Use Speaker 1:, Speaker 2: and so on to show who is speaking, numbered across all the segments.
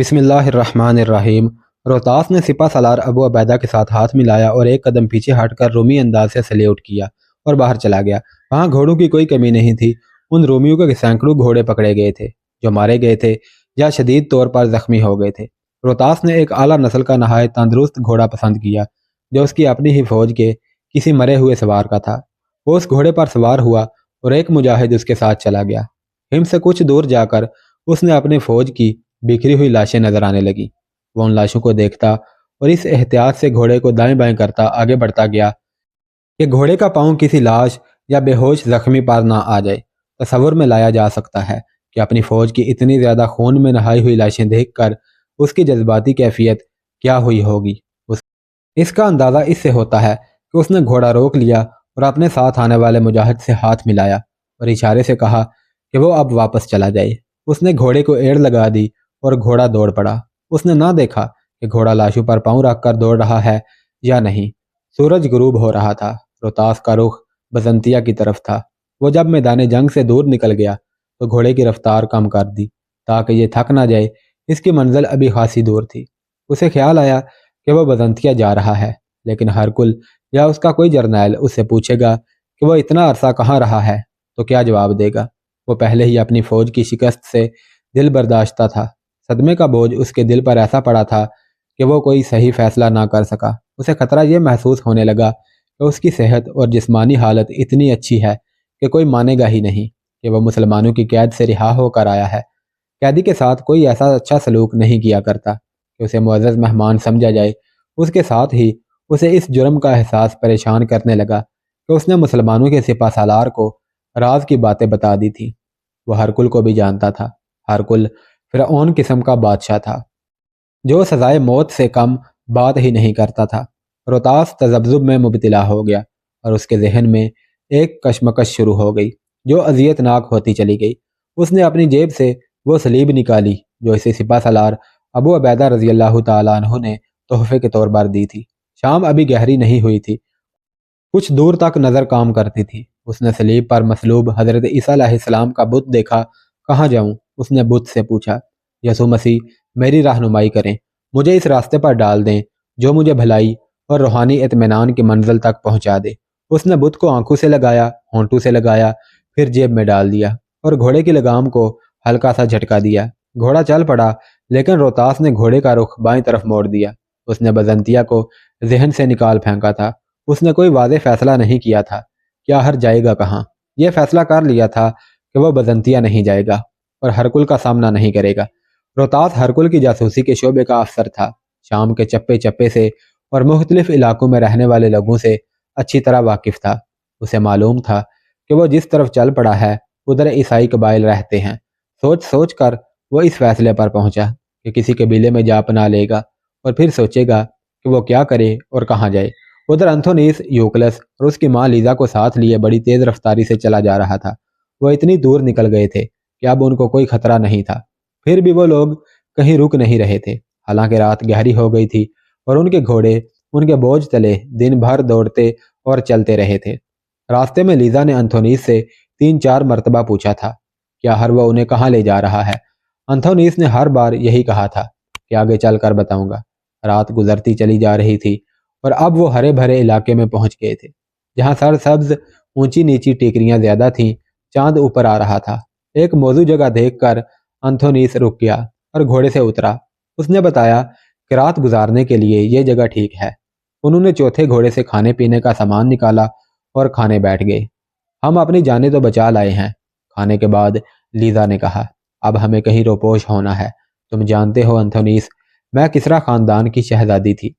Speaker 1: بسم اللہ الرحمن الرحیم۔ روہتاس نے سپہ سالار ابو عبیدہ کے ساتھ ہاتھ ملایا اور ایک قدم پیچھے ہٹ کر رومی انداز سے سلیوٹ کیا اور باہر چلا گیا۔ وہاں گھوڑوں کی کوئی کمی نہیں تھی۔ ان رومیوں کے سینکڑوں گھوڑے پکڑے گئے تھے جو مارے گئے تھے یا شدید طور پر زخمی ہو گئے تھے۔ روہتاس نے ایک اعلیٰ نسل کا نہایت تندرست گھوڑا پسند کیا جو اس کی اپنی ہی فوج کے کسی مرے ہوئے سوار کا تھا۔ وہ اس گھوڑے پر سوار ہوا اور ایک مجاہد اس کے ساتھ چلا گیا۔ ہم سے کچھ دور جا کر اس نے اپنی فوج کی بکھری ہوئی لاشیں نظر آنے لگی۔ وہ ان لاشوں کو دیکھتا اور اس احتیاط سے گھوڑے کو دائیں بائیں کرتا آگے بڑھتا گیا کہ گھوڑے کا پاؤں کسی لاش یا بے ہوش زخمی پر نہ آ جائے۔ تصور میں لایا جا سکتا ہے کہ اپنی فوج کی اتنی زیادہ خون میں نہائی ہوئی لاشیں دیکھ کر اس کی جذباتی کیفیت کیا ہوئی ہوگی۔ اس کا اندازہ اس سے ہوتا ہے کہ اس نے گھوڑا روک لیا اور اپنے ساتھ آنے والے مجاہد سے ہاتھ ملایا اور اشارے سے کہا کہ وہ اب واپس چلا جائے۔ اس نے گھوڑے کو ایڑ لگا دی اور گھوڑا دوڑ پڑا۔ اس نے نہ دیکھا کہ گھوڑا لاشوں پر پاؤں رکھ کر دوڑ رہا ہے یا نہیں۔ سورج غروب ہو رہا تھا۔ روہتاس کا رخ بزنطیہ کی طرف تھا۔ وہ جب میدان جنگ سے دور نکل گیا تو گھوڑے کی رفتار کم کر دی تاکہ یہ تھک نہ جائے۔ اس کی منزل ابھی خاصی دور تھی۔ اسے خیال آیا کہ وہ بزنطیہ جا رہا ہے، لیکن ہرکل یا اس کا کوئی جرنیل اس سے پوچھے گا کہ وہ اتنا عرصہ کہاں رہا ہے تو کیا جواب دے گا؟ وہ پہلے ہی اپنی فوج کی شکست سے دل برداشتہ تھا۔ صدمے کا بوجھ اس کے دل پر ایسا پڑا تھا کہ وہ کوئی صحیح فیصلہ نہ کر سکا۔ اسے خطرہ یہ محسوس ہونے لگا کہ اس کی صحت اور جسمانی حالت اتنی اچھی ہے کہ کوئی مانے گا ہی نہیں کہ وہ مسلمانوں کی قید سے رہا ہو کر آیا ہے۔ قیدی کے ساتھ کوئی ایسا اچھا سلوک نہیں کیا کرتا کہ اسے معزز مہمان سمجھا جائے۔ اس کے ساتھ ہی اسے اس جرم کا احساس پریشان کرنے لگا کہ اس نے مسلمانوں کے سپہ سالار کو راز کی باتیں بتا دی تھی۔ وہ ہرکل کو بھی جانتا تھا۔ ہرکل فرعون قسم کا بادشاہ تھا جو سزائے موت سے کم بات ہی نہیں کرتا تھا۔ روہتاس تذبذب میں مبتلا ہو گیا اور اس کے ذہن میں ایک کشمکش شروع ہو گئی جو اذیت ناک ہوتی چلی گئی۔ اس نے اپنی جیب سے وہ سلیب نکالی جو اسے سپہ سالار ابو عبیدہ رضی اللہ تعالیٰ عنہ نے تحفے کے طور پر دی تھی۔ شام ابھی گہری نہیں ہوئی تھی، کچھ دور تک نظر کام کرتی تھی۔ اس نے سلیب پر مصلوب حضرت عیسیٰ علیہ السلام کا بت دیکھا۔ کہاں جاؤں؟ اس نے بت سے پوچھا۔ یسوع مسیح میری رہنمائی کریں، مجھے اس راستے پر ڈال دیں جو مجھے بھلائی اور روحانی اطمینان کی منزل تک پہنچا دے۔ اس نے بت کو آنکھوں سے لگایا، ہونٹوں سے لگایا، پھر جیب میں ڈال دیا اور گھوڑے کی لگام کو ہلکا سا جھٹکا دیا۔ گھوڑا چل پڑا، لیکن روہتاس نے گھوڑے کا رخ بائیں طرف موڑ دیا۔ اس نے بزنطیہ کو ذہن سے نکال پھینکا تھا۔ اس نے کوئی واضح فیصلہ نہیں کیا تھا کہ آخر جائے گا کہاں۔ یہ فیصلہ کر لیا تھا کہ وہ بزنطیہ نہیں جائے گا اور ہرکل کا سامنا نہیں کرے گا۔ روہتاس ہرکل کی جاسوسی کے شعبے کا افسر تھا۔ شام کے چپے چپے سے اور مختلف علاقوں میں رہنے والے لوگوں سے اچھی طرح واقف تھا۔ اسے معلوم تھا کہ وہ جس طرف چل پڑا ہے ادھر عیسائی قبائل رہتے ہیں۔ سوچ سوچ کر وہ اس فیصلے پر پہنچا کہ کسی قبیلے میں جا پناہ لے گا اور پھر سوچے گا کہ وہ کیا کرے اور کہاں جائے۔ ادھر انتھونیس یوکلس اور اس کی ماں لیزا کو ساتھ لیے بڑی تیز رفتاری سے چلا جا رہا تھا۔ وہ اتنی دور نکل گئے تھے کہ اب ان کو کوئی خطرہ نہیں تھا، پھر بھی وہ لوگ کہیں رک نہیں رہے تھے۔ حالانکہ رات گہری ہو گئی تھی اور ان کے گھوڑے ان کے بوجھ تلے دن بھر دوڑتے اور چلتے رہے تھے۔ راستے میں لیزا نے انتھونیس سے 3-4 مرتبہ پوچھا تھا کیا ہر وہ انہیں کہاں لے جا رہا ہے۔ انتھونیس نے ہر بار یہی کہا تھا کہ آگے چل کر بتاؤں گا۔ رات گزرتی چلی جا رہی تھی اور اب وہ ہرے بھرے علاقے میں پہنچ گئے تھے جہاں سرسبز اونچی نیچی ٹیکریاں زیادہ تھیں۔ چاند اوپر آ رہا تھا۔ ایک موزوں جگہ دیکھ کر انتھونیس رک گیا اور گھوڑے سے اترا۔ اس نے بتایا کہ رات گزارنے کے لیے یہ جگہ ٹھیک ہے۔ انہوں نے چوتھے گھوڑے سے کھانے پینے کا سامان نکالا اور کھانے بیٹھ گئے۔ ہم اپنی جانیں تو بچا لائے ہیں۔ کھانے کے بعد لیزا نے کہا اب ہمیں کہیں روپوش ہونا ہے۔ تم جانتے ہو انتھونیس، میں کسرا خاندان کی شہزادی تھی۔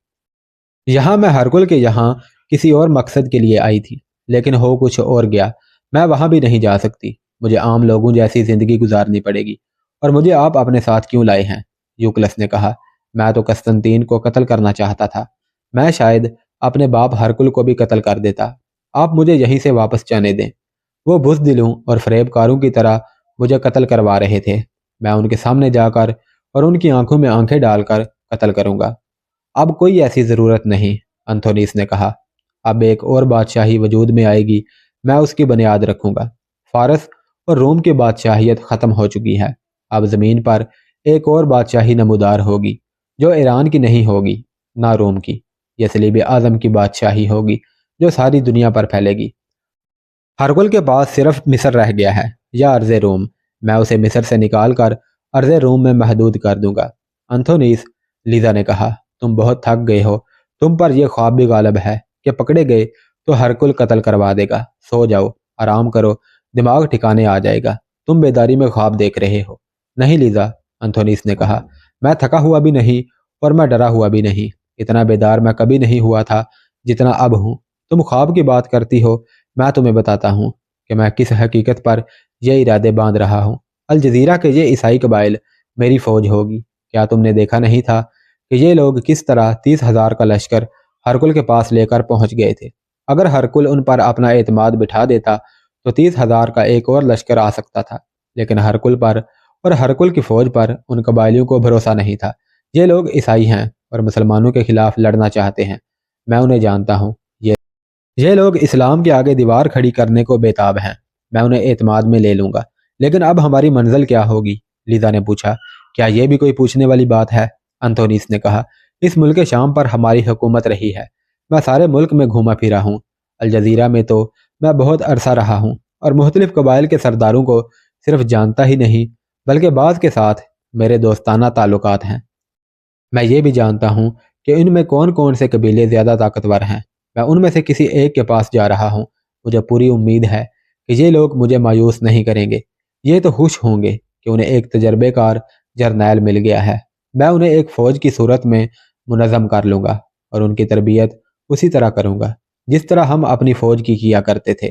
Speaker 1: یہاں میں ہرکل کے یہاں کسی اور مقصد کے لیے آئی تھی، لیکن ہو کچھ اور گیا۔ میں وہاں بھی نہیں جا سکتی۔ مجھے عام لوگوں جیسی زندگی گزارنی پڑے گی۔ اور مجھے آپ اپنے ساتھ کیوں لائے ہیں؟ یوکلس نے کہا میں تو قسطنطین کو قتل کرنا چاہتا تھا۔ میں شاید اپنے باپ ہرکل کو بھی قتل کر دیتا۔ آپ مجھے یہیں سے واپس جانے دیں۔ وہ بزدلوں اور فریب کاروں کی طرح مجھے قتل کروا رہے تھے۔ میں ان کے سامنے جا کر اور ان کی آنکھوں میں آنکھیں ڈال کر قتل کروں گا۔ اب کوئی ایسی ضرورت نہیں، انتھونیس نے کہا۔ اب ایک اور بادشاہی وجود میں آئے گی، میں اس کی بنیاد رکھوں گا۔ فارس اور روم کی بادشاہیت ختم ہو چکی ہے۔ اب زمین پر ایک اور بادشاہی نمودار ہوگی جو ایران کی نہیں ہوگی نہ روم کی۔ یہ صلیب اعظم کی بادشاہی ہوگی جو ساری دنیا پر پھیلے گی۔ ہرکل کے پاس صرف مصر رہ گیا ہے یا ارض روم۔ میں اسے مصر سے نکال کر ارض روم میں محدود کر دوں گا۔ انتھونیس، لیزا نے کہا، تم بہت تھک گئے ہو۔ تم پر یہ خواب بھی غالب ہے کہ پکڑے گئے تو ہرکل قتل کروا دے گا۔ سو جاؤ، آرام کرو، دماغ ٹھکانے آ جائے گا۔ تم بیداری میں خواب دیکھ رہے ہو۔ نہیں لیزا، انتھونیس نے کہا، میں تھکا ہوا بھی نہیں اور میں ڈرا ہوا بھی نہیں۔ اتنا بیدار میں کبھی نہیں ہوا تھا جتنا اب ہوں۔ تم خواب کی بات کرتی ہو، میں تمہیں بتاتا ہوں کہ میں کس حقیقت پر یہ ارادے باندھ رہا ہوں۔ الجزیرہ کے یہ عیسائی قبائل میری فوج ہوگی۔ کیا تم نے دیکھا نہیں تھا کہ یہ لوگ کس طرح 30,000 کا لشکر ہرکل کے پاس لے کر پہنچ گئے تھے؟ اگر ہرکل ان پر اپنا اعتماد بٹھا دیتا تو 30,000 کا ایک اور لشکر آ سکتا تھا، لیکن ہرکل پر اور ہرکل کی فوج پر ان قبائلیوں کو بھروسہ نہیں تھا۔ یہ لوگ عیسائی ہیں اور مسلمانوں کے خلاف لڑنا چاہتے ہیں۔ میں انہیں جانتا ہوں۔ یہ لوگ اسلام کے آگے دیوار کھڑی کرنے کو بےتاب ہیں۔ میں انہیں اعتماد میں لے لوں گا۔ لیکن اب ہماری منزل کیا ہوگی؟ لیزا نے پوچھا۔ کیا یہ بھی کوئی پوچھنے والی بات ہے؟ انتونیس نے کہا، اس ملک شام پر ہماری حکومت رہی ہے۔ میں سارے ملک میں گھوما پھرا ہوں۔ الجزیرہ میں تو میں بہت عرصہ رہا ہوں اور مختلف قبائل کے سرداروں کو صرف جانتا ہی نہیں بلکہ بعض کے ساتھ میرے دوستانہ تعلقات ہیں۔ میں یہ بھی جانتا ہوں کہ ان میں کون کون سے قبیلے زیادہ طاقتور ہیں۔ میں ان میں سے کسی ایک کے پاس جا رہا ہوں۔ مجھے پوری امید ہے کہ یہ لوگ مجھے مایوس نہیں کریں گے۔ یہ تو خوش ہوں گے کہ انہیں ایک تجربے کار جرنیل مل گیا ہے۔ میں انہیں ایک فوج کی صورت میں منظم کر لوں گا اور ان کی تربیت اسی طرح کروں گا جس طرح ہم اپنی فوج کی کیا کرتے تھے۔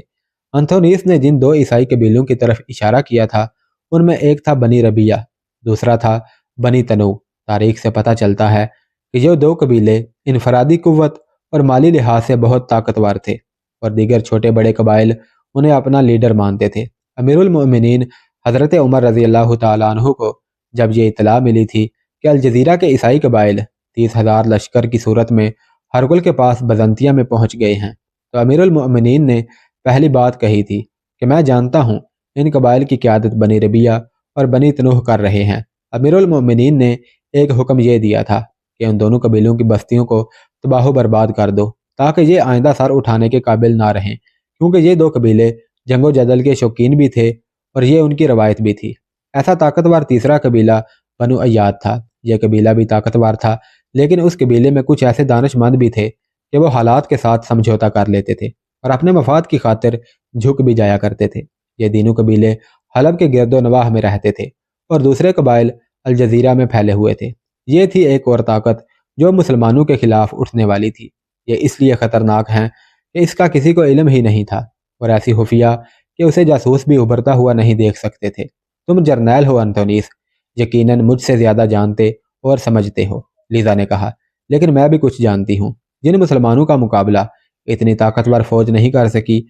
Speaker 1: انتھونیس نے جن 2 عیسائی قبیلوں کی طرف اشارہ کیا تھا ان میں ایک تھا بنی ربیہ، دوسرا تھا بنی تنوع۔ تاریخ سے پتہ چلتا ہے کہ یہ 2 قبیلے انفرادی قوت اور مالی لحاظ سے بہت طاقتور تھے اور دیگر چھوٹے بڑے قبائل انہیں اپنا لیڈر مانتے تھے۔ امیر المؤمنین حضرت عمر رضی اللہ تعالیٰ عنہ کو جب یہ اطلاع ملی تھی کہ الجزیرہ کے عیسائی قبائل 30,000 لشکر کی صورت میں ہرکل کے پاس بزنطیہ میں پہنچ گئے ہیں، تو امیر المؤمنین نے پہلی بات کہی تھی کہ میں جانتا ہوں ان قبائل کی قیادت بنی ربیہ اور بنی تنوح کر رہے ہیں۔ امیر المؤمنین نے ایک حکم یہ دیا تھا کہ ان دونوں قبیلوں کی بستیوں کو تباہ و برباد کر دو تاکہ یہ آئندہ سر اٹھانے کے قابل نہ رہیں، کیونکہ یہ 2 قبیلے جنگ و جدل کے شوقین بھی تھے اور یہ ان کی روایت بھی تھی۔ ایسا طاقتور تیسرا قبیلہ بنو ایاد تھا۔ یہ قبیلہ بھی طاقتور تھا، لیکن اس قبیلے میں کچھ ایسے دانش مند بھی تھے کہ وہ حالات کے ساتھ سمجھوتا کر لیتے تھے اور اپنے مفاد کی خاطر جھک بھی جایا کرتے تھے۔ یہ تینوں قبیلے حلب کے گرد و نواح میں رہتے تھے اور دوسرے قبائل الجزیرہ میں پھیلے ہوئے تھے۔ یہ تھی ایک اور طاقت جو مسلمانوں کے خلاف اٹھنے والی تھی۔ یہ اس لیے خطرناک ہیں کہ اس کا کسی کو علم ہی نہیں تھا اور ایسی خفیہ کہ اسے جاسوس بھی ابھرتا ہوا نہیں دیکھ سکتے تھے۔ تم جرنیل ہو انتونیس، یقیناً مجھ سے زیادہ جانتے اور سمجھتے ہو، لیزا نے کہا، لیکن میں بھی کچھ جانتی ہوں۔ جن مسلمانوں کا مقابلہ اتنی طاقتور فوج نہیں کر سکی،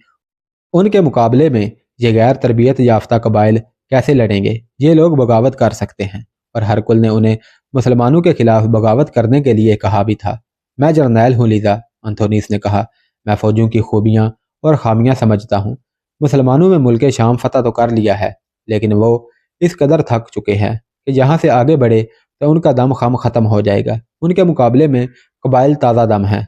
Speaker 1: ان کے مقابلے میں یہ غیر تربیت یافتہ قبائل کیسے لڑیں گے؟ یہ لوگ بغاوت کر سکتے ہیں اور ہرکل نے انہیں مسلمانوں کے خلاف بغاوت کرنے کے لیے کہا بھی تھا۔ میں جرنیل ہوں لیزا، انتونیس نے کہا، میں فوجوں کی خوبیاں اور خامیاں سمجھتا ہوں۔ مسلمانوں میں ملک شام فتح تو کر لیا ہے، لیکن وہ اس قدر تھک چکے ہیں کہ یہاں سے آگے بڑھے تو ان کا دم خم ختم ہو جائے گا۔ ان کے مقابلے میں قبائل تازہ دم ہیں۔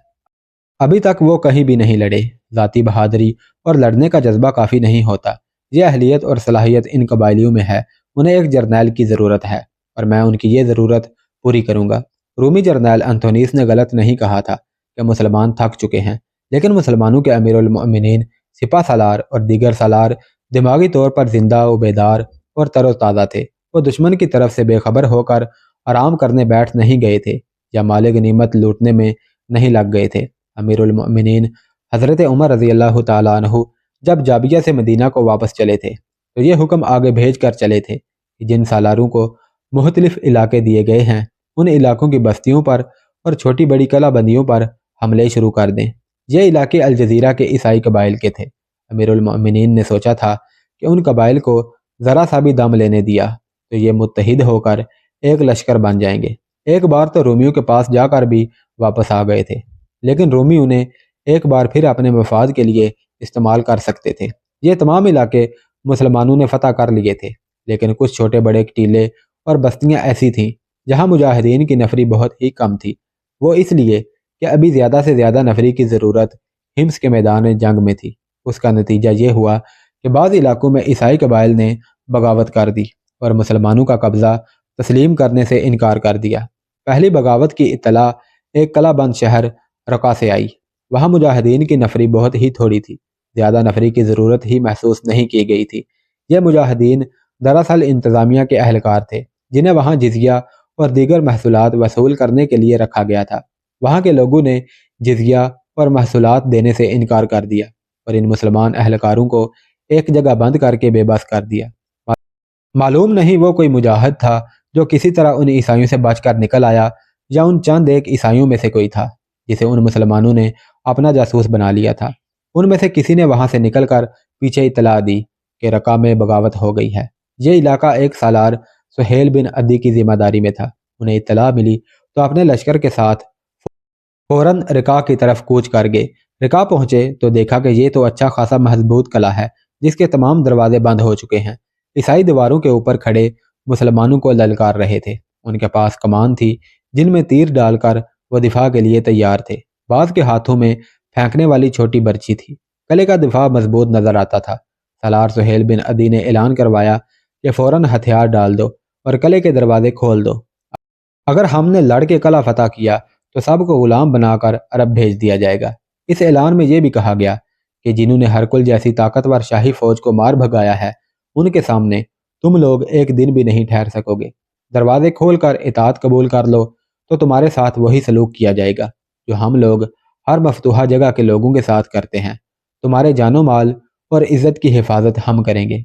Speaker 1: ابھی تک وہ کہیں بھی نہیں لڑے۔ ذاتی بہادری اور لڑنے کا جذبہ کافی نہیں ہوتا۔ یہ اہلیت اور صلاحیت ان قبائلیوں میں ہے۔ انہیں ایک جرنیل کی ضرورت ہے اور میں ان کی یہ ضرورت پوری کروں گا۔ رومی جرنیل انتونیس نے غلط نہیں کہا تھا کہ مسلمان تھک چکے ہیں، لیکن مسلمانوں کے امیر المؤمنین سپہ سالار اور دیگر سالار دماغی طور پر زندہ و بیدار اور تر و تازہ تھے۔ وہ دشمن کی طرف سے بے خبر ہو کر آرام کرنے بیٹھ نہیں گئے تھے یا مال غنیمت لوٹنے میں نہیں لگ گئے تھے۔ امیر المؤمنین حضرت عمر رضی اللہ تعالیٰ عنہ جب جابیہ سے مدینہ کو واپس چلے تھے تو یہ حکم آگے بھیج کر چلے تھے کہ جن سالاروں کو مختلف علاقے دیے گئے ہیں ان علاقوں کی بستیوں پر اور چھوٹی بڑی قلعہ بندیوں پر حملے شروع کر دیں۔ یہ علاقے الجزیرہ کے عیسائی قبائل کے تھے۔ امیر المؤمنین نے سوچا تھا کہ ان قبائل کو ذرا سا بھی دم لینے دیا تو یہ متحد ہو کر ایک لشکر بن جائیں گے۔ ایک بار تو رومیوں کے پاس جا کر بھی واپس آ گئے تھے، لیکن رومی انہیں ایک بار پھر اپنے مفاد کے لیے استعمال کر سکتے تھے۔ یہ تمام علاقے مسلمانوں نے فتح کر لیے تھے، لیکن کچھ چھوٹے بڑے ٹیلے اور بستیاں ایسی تھیں جہاں مجاہدین کی نفری بہت ہی کم تھی، وہ اس لیے کہ ابھی زیادہ سے زیادہ نفری کی ضرورت حمص کے میدان جنگ میں تھی۔ اس کا نتیجہ یہ ہوا کہ بعض علاقوں میں عیسائی قبائل نے بغاوت کر دی اور مسلمانوں کا قبضہ تسلیم کرنے سے انکار کر دیا۔ پہلی بغاوت کی اطلاع ایک قلعہ بند شہر رقہ سے آئی۔ وہاں مجاہدین کی نفری بہت ہی تھوڑی تھی، زیادہ نفری کی ضرورت ہی محسوس نہیں کی گئی تھی۔ یہ مجاہدین دراصل انتظامیہ کے اہلکار تھے جنہیں وہاں جزیہ اور دیگر محصولات وصول کرنے کے لیے رکھا گیا تھا۔ وہاں کے لوگوں نے جزیہ اور محصولات دینے سے انکار کر دیا اور ان مسلمان اہلکاروں کو ایک جگہ بند کر کے بے بس کر دیا۔ معلوم نہیں وہ کوئی مجاہد تھا جو کسی طرح ان عیسائیوں سے بچ کر نکل آیا، یا ان چند ایک عیسائیوں میں سے کوئی تھا جسے ان مسلمانوں نے اپنا جاسوس بنا لیا تھا۔ ان میں سے کسی نے وہاں سے نکل کر پیچھے اطلاع دی کہ رقہ میں بغاوت ہو گئی ہے۔ یہ علاقہ ایک سالار سہیل بن عدی کی ذمہ داری میں تھا۔ انہیں اطلاع ملی تو اپنے لشکر کے ساتھ فوراً رقہ کی طرف کوچ کر گئے۔ رقہ پہنچے تو دیکھا کہ یہ تو اچھا خاصا مضبوط قلعہ ہے جس کے تمام دروازے بند ہو چکے ہیں۔ عیسائی دیواروں کے اوپر کھڑے مسلمانوں کو للکار رہے تھے۔ ان کے پاس کمان تھی جن میں تیر ڈال کر وہ دفاع کے لیے تیار تھے۔ بعض کے ہاتھوں میں پھینکنے والی چھوٹی برچی تھی۔ قلعے کا دفاع مضبوط نظر آتا تھا۔ سالار سہیل بن عدی نے اعلان کروایا کہ فوراً ہتھیار ڈال دو اور قلعے کے دروازے کھول دو۔ اگر ہم نے لڑ کے قلعہ فتح کیا تو سب کو غلام بنا کر عرب بھیج دیا جائے گا۔ اس اعلان میں یہ بھی کہا گیا کہ جنہوں نے ہرکل جیسی طاقتور شاہی فوج کو مار بھگایا ہے، ان کے سامنے تم لوگ ایک دن بھی نہیں ٹھہر سکو گے۔ دروازے کھول کر اطاعت قبول کر لو تو تمہارے ساتھ وہی سلوک کیا جائے گا جو ہم لوگ ہر مفتوحہ جگہ کے لوگوں کے ساتھ کرتے ہیں۔ تمہارے جان و مال اور عزت کی حفاظت ہم کریں گے۔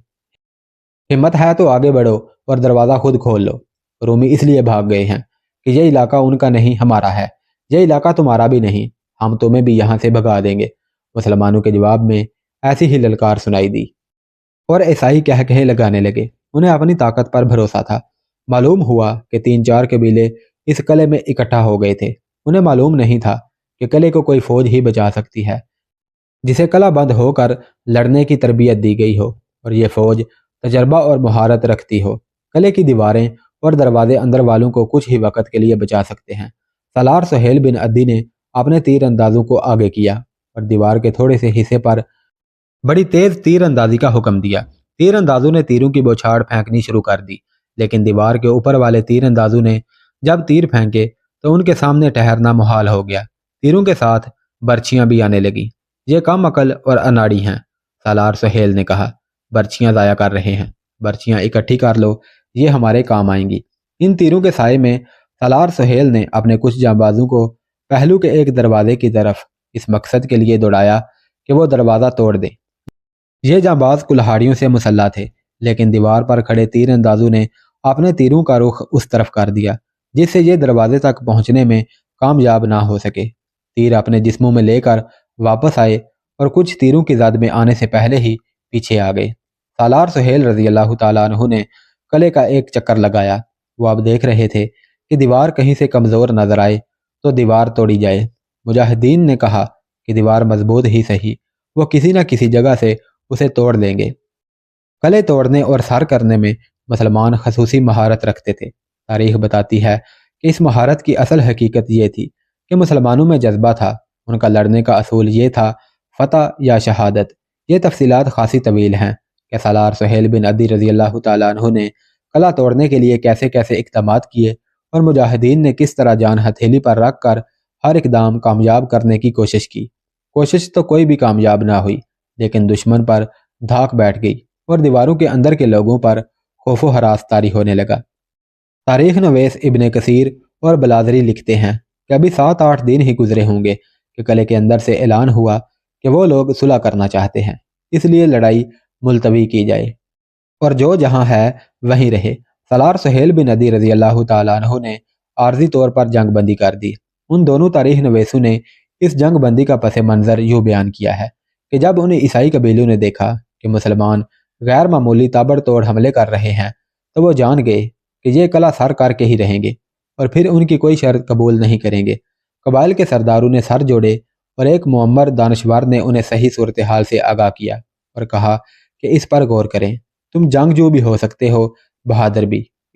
Speaker 1: ہمت ہے تو آگے بڑھو اور دروازہ خود کھول لو۔ رومی اس لیے بھاگ گئے ہیں کہ یہ علاقہ ان کا نہیں، ہمارا ہے۔ یہ علاقہ تمہارا بھی نہیں، ہم تمہیں بھی یہاں سے بھگا دیں گے۔ مسلمانوں کے جواب میں ایسی ہی للکار سنائی دی اور عیسائی کہے لگانے لگے۔ انہیں اپنی طاقت پر بھروسہ تھا۔ معلوم ہوا کہ 3-4 قبیلے اس قلعے میں اکٹھا ہو گئے تھے۔ انہیں معلوم نہیں تھا کہ قلعے کو کوئی فوج ہی بچا سکتی ہے جسے قلعہ بند ہو کر لڑنے کی تربیت دی گئی ہو، اور یہ فوج تجربہ اور مہارت رکھتی ہو۔ قلعے کی دیواریں اور دروازے اندر والوں کو کچھ ہی وقت کے لیے بچا سکتے ہیں۔ سالار سہیل بن عدی نے اپنے تیر اندازوں کو آگے کیا اور دیوار کے تھوڑے سے حصے پر بڑی تیز تیر اندازی کا حکم دیا۔ تیر اندازوں نے تیروں کی بوچھاڑ پھینکنی شروع کر دی، لیکن دیوار کے اوپر والے تیر اندازوں نے جب تیر پھینکے تو ان کے سامنے ٹھہرنا محال ہو گیا۔ تیروں کے ساتھ برچیاں بھی آنے لگیں۔ یہ کم عقل اور اناڑی ہیں، سالار سہیل نے کہا۔ برچیاں ضائع کر رہے ہیں، برچیاں اکٹھی کر لو، یہ ہمارے کام آئیں گی۔ ان تیروں کے سائے میں سالار سہیل نے اپنے کچھ جانبازوں کو پہلو کے ایک دروازے کی طرف اس مقصد کے لیے دوڑایا کہ وہ دروازہ توڑ دیں۔ یہ جانباز کلہاڑیوں سے مسلح تھے، لیکن دیوار پر کھڑے تیر اندازوں نے اپنے تیروں کا رخ اس طرف کر دیا جس سے یہ دروازے تک پہنچنے میں کامیاب نہ ہو سکے۔ تیر اپنے جسموں میں لے کر واپس آئے اور کچھ تیروں کی زد میں آنے سے پہلے ہی پیچھے آ گئے۔ سالار سہیل رضی اللہ تعالیٰ عنہ نے قلعے کا ایک چکر لگایا۔ وہ اب دیکھ رہے تھے کہ دیوار کہیں سے کمزور نظر آئے تو دیوار توڑی جائے۔ مجاہدین نے کہا کہ دیوار مضبوط ہی صحیح، وہ کسی نہ کسی جگہ سے اسے توڑ دیں گے۔ قلعے توڑنے اور سر کرنے میں مسلمان خصوصی مہارت رکھتے تھے۔ تاریخ بتاتی ہے کہ اس مہارت کی اصل حقیقت یہ تھی کہ مسلمانوں میں جذبہ تھا، ان کا لڑنے کا اصول یہ تھا، فتح یا شہادت۔ یہ تفصیلات خاصی طویل ہیں کہ سالار سہیل بن عدی رضی اللہ تعالیٰ عنہ نے قلعہ توڑنے کے لیے کیسے کیسے اقدامات کیے اور مجاہدین نے کس طرح جان ہتھیلی پر رکھ کر ہر اقدام کامیاب کرنے کی کوشش کی۔ کوشش تو کوئی بھی کامیاب نہ ہوئی، لیکن دشمن پر دھاک بیٹھ گئی اور دیواروں کے اندر کے لوگوں پر خوف و ہراس طاری ہونے لگا۔ تاریخ نویس ابن کثیر اور بلادری لکھتے ہیں کہ ابھی 7-8 دن ہی گزرے ہوں گے کہ قلعے کے اندر سے اعلان ہوا کہ وہ لوگ صلح کرنا چاہتے ہیں، اس لیے لڑائی ملتوی کی جائے اور جو جہاں ہے وہیں رہے۔ سالار سہیل بن عدی رضی اللہ تعالیٰ عنہ نے عارضی طور پر جنگ بندی کر دی۔ ان دونوں تاریخ نویسوں نے اس جنگ بندی کا پس منظر یوں بیان کیا ہے کہ جب انہیں عیسائی قبیلوں نے دیکھا کہ مسلمان غیر معمولی تابڑ توڑ حملے کر رہے ہیں تو وہ جان گئے کہ یہ قلعہ سر کر کے ہی رہیں گے اور پھر ان کی کوئی شرط قبول نہیں کریں گے۔ قبائل کے سرداروں نے سر جوڑے اور ایک معمر دانشور نے انہیں صحیح صورتحال سے آگاہ کیا اور کہا کہ اس پر غور کریں، تم جنگجو بھی ہو سکتے ہو، بہادر بھی،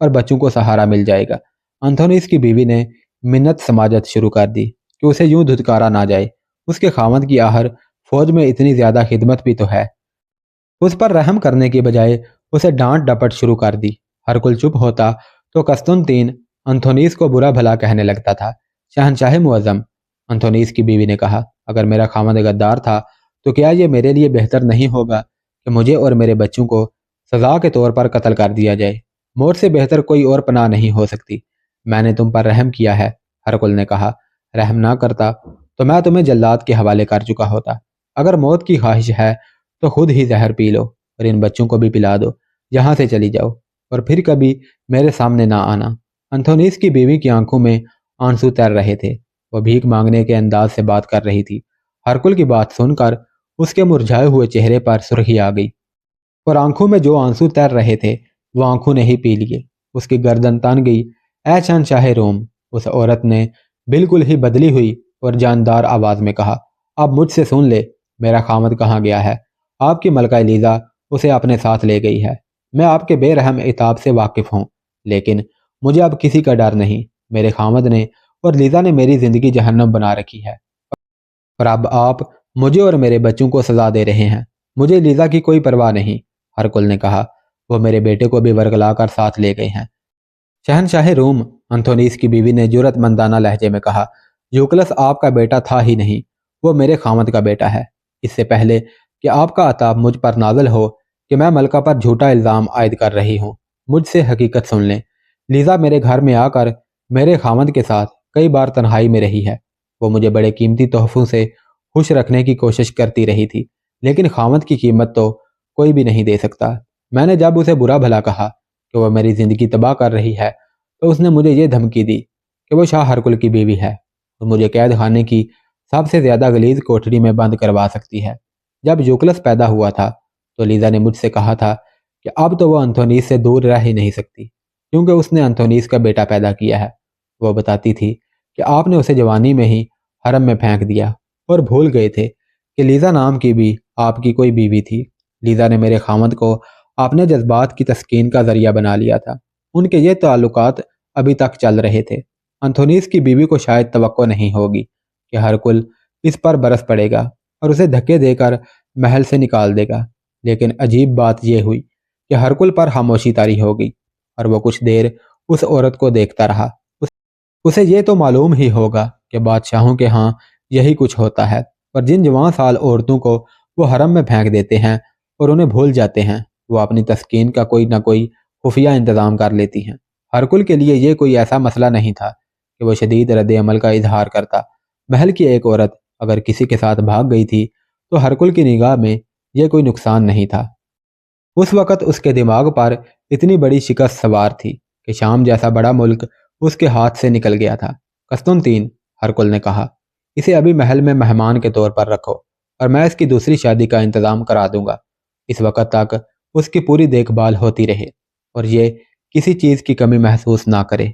Speaker 1: اور بچوں کو سہارا مل جائے گا۔ انتھونیس کی بیوی نے منت سماجت شروع کر دی کہ اسے یوں دھتکارا نہ جائے، اس کے خاوند کی آخر فوج میں اتنی زیادہ خدمت بھی تو ہے۔ اس پر رحم کرنے کی بجائے اسے ڈانٹ ڈپٹ شروع کر دی۔ ہرکل چپ ہوتا تو قسطنطین انتھونیس کو برا بھلا کہنے لگتا تھا۔ شہنشاہ معظم، انتھونیس کی بیوی نے کہا، اگر میرا خاوند غدار تھا تو کیا یہ میرے لیے بہتر نہیں ہوگا کہ مجھے اور میرے بچوں کو سزا کے طور پر قتل کر دیا جائے؟ موت سے بہتر کوئی اور پناہ نہیں ہو سکتی۔ میں نے تم پر رحم کیا ہے، ہرکل نے کہا۔ رحم نہ کرتا تو میں تمہیں جلاد کے حوالے کر چکا ہوتا۔ اگر موت کی خواہش ہے تو خود ہی زہر پی لو اور ان بچوں کو بھی پلا دو، یہاں سے چلی جاؤ اور پھر کبھی میرے سامنے نہ آنا۔ انتھونیس کی بیوی کی آنکھوں میں آنسو تیر رہے تھے، وہ بھیک مانگنے کے انداز سے بات کر رہی تھی۔ ہرکل کی بات سن کر اس کے مرجھائے ہوئے چہرے پر سرخی آ گئی، اور آنکھوں میں جو آنسو تیر رہے تھے وہ آنکھوں نے ہی پی لیے۔ اس کی گردن تن گئی۔ اے شہنشاہ روم، اس عورت نے بالکل ہی بدلی ہوئی اور جاندار آواز میں کہا، اب مجھ سے سن لے، میرا خاوند کہاں گیا ہے؟ آپ کی ملکہ لیزا اسے اپنے ساتھ لے گئی ہے۔ میں آپ کے بے رحم عتاب سے واقف ہوں، لیکن مجھے اب کسی کا ڈر نہیں۔ میرے خاوند نے اور لیزا نے میری زندگی جہنم بنا رکھی ہے، اور اب آپ مجھے اور میرے بچوں کو سزا دے رہے ہیں۔ مجھے لیزا کی کوئی پرواہ نہیں، ہرکل نے کہا۔ وہ میرے بیٹے کو بھی ورگلا کر ساتھ لے گئے ہیں۔ شہنشاہ روم، انتھونیس کی بیوی نے جرأت مندانہ لہجے میں کہا، یوکلس آپ کا بیٹا تھا ہی نہیں، وہ میرے خاوند کا بیٹا ہے۔ اس سے پہلے کہ آپ کا عتاب مجھ پر نازل ہو کہ میں ملکہ پر جھوٹا الزام عائد کر رہی ہوں، مجھ سے حقیقت سن لیں۔ لیزا میرے گھر میں آ کر میرے خاوند کے ساتھ کئی بار تنہائی میں رہی ہے۔ وہ مجھے بڑے قیمتی تحفوں سے خوش رکھنے کی کوشش کرتی رہی تھی، لیکن خاوند کی قیمت تو کوئی بھی نہیں دے سکتا۔ میں نے جب اسے برا بھلا کہا کہ وہ میری زندگی تباہ کر رہی ہے تو اس نے مجھے یہ دھمکی دی کہ وہ شاہ ہرکل کی بیوی ہے اور مجھے قید خانے کی سب سے زیادہ غلیظ کوٹری میں بند کروا سکتی ہے۔ جب یوکلس پیدا ہوا تھا تو لیزا نے مجھ سے کہا تھا کہ اب تو وہ انتھونیس سے دور رہ ہی نہیں سکتی، کیونکہ اس نے انتھونیس کا بیٹا پیدا کیا ہے۔ وہ بتاتی تھی کہ آپ نے اسے جوانی میں ہی حرم میں پھینک دیا اور بھول گئے تھے کہ لیزا نام کی بھی آپ کی کوئی بیوی تھی۔ لیزا نے میرے خاوند کو اپنے جذبات کی تسکین کا ذریعہ بنا لیا تھا۔ ان کے یہ تعلقات ابھی تک چل رہے تھے۔ انتھونیس کی بیوی کو شاید توقع نہیں ہوگی کہ ہرکل اس پر برس پڑے گا اور اسے دھکے دے کر محل سے نکال دے گا، لیکن عجیب بات یہ ہوئی کہ ہرکل پر خاموشی طاری ہو گئی اور وہ کچھ دیر اس عورت کو دیکھتا رہا۔ اسے یہ تو معلوم ہی ہوگا کہ بادشاہوں کے ہاں یہی کچھ ہوتا ہے، اور جن جوان سال عورتوں کو وہ حرم میں پھینک دیتے ہیں اور انہیں بھول جاتے ہیں، وہ اپنی تسکین کا کوئی نہ کوئی خفیہ انتظام کر لیتی ہیں۔ ہرکل کے لیے یہ کوئی ایسا مسئلہ نہیں تھا کہ وہ شدید رد عمل کا اظہار کرتا۔ محل کی ایک عورت اگر کسی کے ساتھ بھاگ گئی تھی تو ہرکل کی نگاہ میں یہ کوئی نقصان نہیں تھا۔ اس وقت اس کے دماغ پر اتنی بڑی شکست سوار تھی کہ شام جیسا بڑا ملک اس کے ہاتھ سے نکل گیا تھا۔ قسطنطین، ہرکل نے کہا، اسے ابھی محل میں مہمان کے طور پر رکھو اور میں اس کی دوسری شادی کا انتظام کرا دوں گا۔ اس وقت تک اس کی پوری دیکھ بھال ہوتی رہے اور یہ کسی چیز کی کمی محسوس نہ کرے۔